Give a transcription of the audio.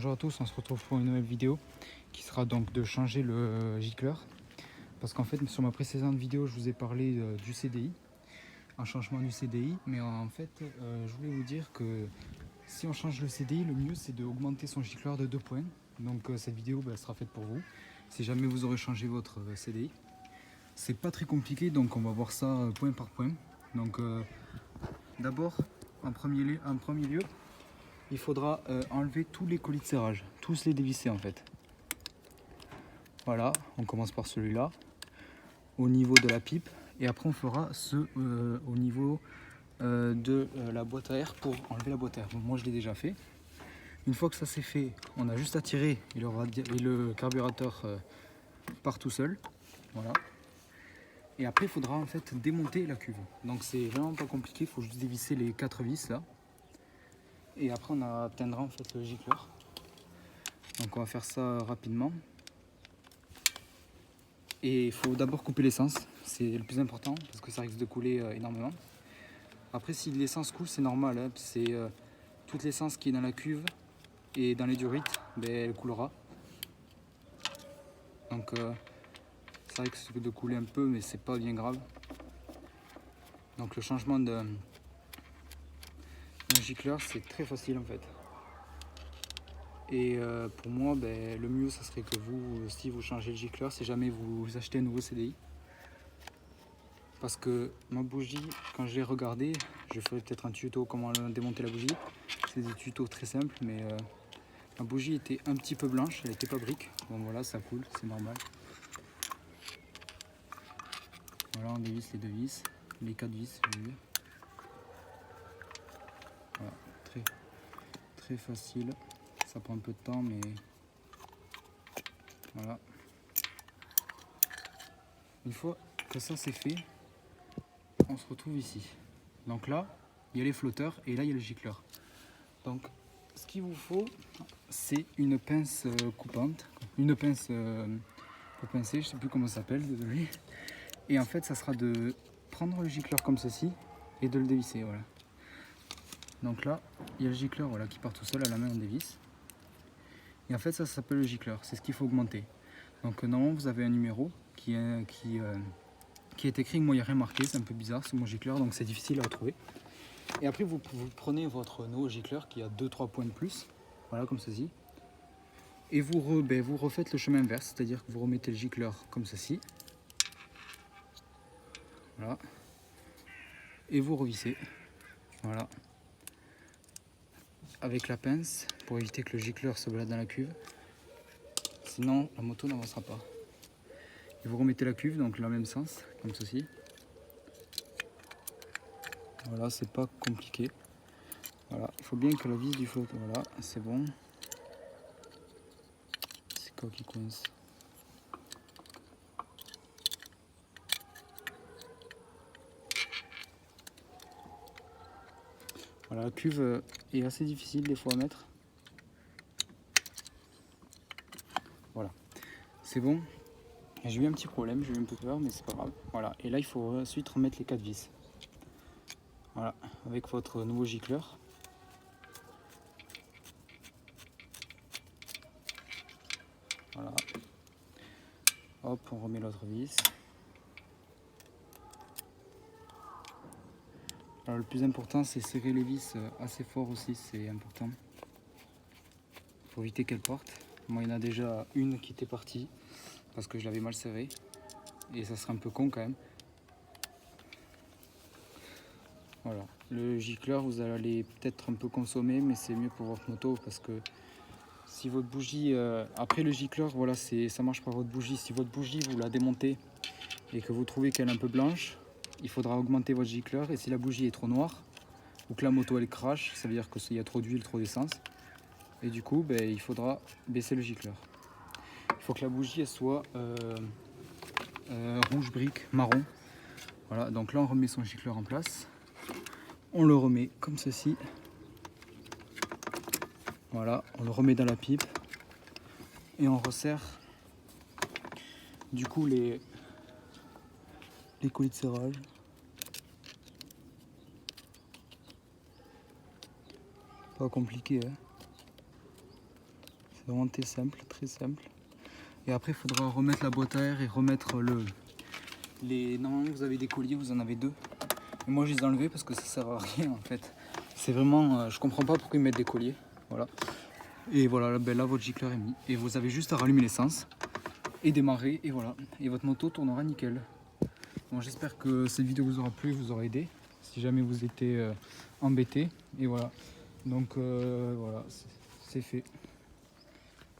Bonjour à tous, on se retrouve pour une nouvelle vidéo qui sera donc de changer le gicleur. Parce qu'en fait sur ma précédente vidéo je vous ai parlé du CDI, un changement du CDI, mais en fait je voulais vous dire que si on change le CDI, le mieux c'est d'augmenter son gicleur de 2 points. Donc cette vidéo sera faite pour vous, si jamais vous aurez changé votre CDI. C'est pas très compliqué, donc on va voir ça point par point. Donc d'abord, en premier lieu, il faudra enlever tous les colis de serrage, tous les dévisser en fait. Voilà, on commence par celui-là, au niveau de la pipe, et après on fera ceux au niveau de la boîte à air pour enlever la boîte à air. Bon, moi je l'ai déjà fait. Une fois que ça c'est fait, on a juste à tirer et le carburateur part tout seul. Voilà. Et après il faudra en fait démonter la cuve. Donc c'est vraiment pas compliqué, il faut juste dévisser les 4 vis là. Et après on atteindra en fait le gicleur. Donc on va faire ça rapidement. Et il faut d'abord couper l'essence, c'est le plus important parce que ça risque de couler énormément. Après si l'essence coule c'est normal, hein, c'est toute l'essence qui est dans la cuve et dans les durites, elle coulera. Donc c'est vrai que c'est de couler un peu mais c'est pas bien grave. Donc le changement d'un gicleur c'est très facile en fait. Et pour moi le mieux ça serait que vous, si vous changez le gicleur, si jamais vous achetez un nouveau CDI. Parce que ma bougie, quand je l'ai regardée, je ferai peut-être un tuto comment démonter la bougie. C'est des tutos très simples, mais ma bougie était un petit peu blanche, elle n'était pas brique. Bon voilà, ça coule, c'est normal. Voilà, on dévisse les 2 vis, les 4 vis, je veux dire. Voilà, très facile. Ça prend un peu de temps, mais voilà. Une fois que ça c'est fait, on se retrouve ici. Donc là, il y a les flotteurs et là il y a le gicleur. Donc ce qu'il vous faut, c'est une pince coupante, une pince pour pincer, je sais plus comment ça s'appelle, désolé. Et en fait ça sera de prendre le gicleur comme ceci et de le dévisser, voilà. Donc là, il y a le gicleur voilà, qui part tout seul, à la main on dévisse. Et en fait ça s'appelle le gicleur, c'est ce qu'il faut augmenter. Donc normalement vous avez un numéro qui est écrit, moi il n'y a rien marqué, c'est un peu bizarre, c'est mon gicleur, donc c'est difficile à retrouver. Et après vous prenez votre nouveau gicleur qui a 2-3 points de plus, voilà comme ceci. Et vous refaites le chemin inverse, c'est-à-dire que vous remettez le gicleur comme ceci. Voilà. Et vous revissez. Voilà. Avec la pince, pour éviter que le gicleur se balade dans la cuve. Sinon, la moto n'avancera pas. Et vous remettez la cuve, donc dans le même sens, comme ceci. Voilà, c'est pas compliqué. Voilà, il faut bien que la vis du flotteur, voilà, c'est bon. C'est quoi qui coince? Voilà, la cuve est assez difficile des fois à mettre. Voilà, c'est bon. J'ai eu un petit problème, j'ai eu un peu peur, mais c'est pas grave. Voilà, et là il faut ensuite remettre les 4 vis. Voilà, avec votre nouveau gicleur. Voilà. Hop, on remet l'autre vis. Alors le plus important c'est serrer les vis assez fort aussi, c'est important. Pour éviter qu'elles portent. Moi il y en a déjà une qui était partie parce que je l'avais mal serrée. Et ça serait un peu con quand même. Voilà, le gicleur vous allez peut-être un peu consommer, mais c'est mieux pour votre moto parce que si votre bougie, après le gicleur, voilà, ça marche par votre bougie. Si votre bougie vous la démontez et que vous trouvez qu'elle est un peu blanche, il faudra augmenter votre gicleur. Et si la bougie est trop noire ou que la moto elle crache, ça veut dire qu'il y a trop d'huile, trop d'essence. Et du coup, il faudra baisser le gicleur. Il faut que la bougie elle soit rouge brique, marron. Voilà, donc là on remet son gicleur en place. On le remet comme ceci. Voilà, on le remet dans la pipe. Et on resserre du coup les colis de serrage. Pas compliqué, hein. C'est vraiment simple, très simple. Et après il faudra remettre la boîte à air et remettre normalement vous avez des colliers, vous en avez 2. Et moi je les ai enlevés parce que ça sert à rien en fait. C'est vraiment, je comprends pas pourquoi ils mettent des colliers. Voilà. Et voilà, ben là votre gicleur est mis. Et vous avez juste à rallumer l'essence et démarrer et voilà. Et votre moto tournera nickel. Bon, j'espère que cette vidéo vous aura plu, vous aura aidé. Si jamais vous étiez embêté. Et voilà. Donc voilà, c'est fait.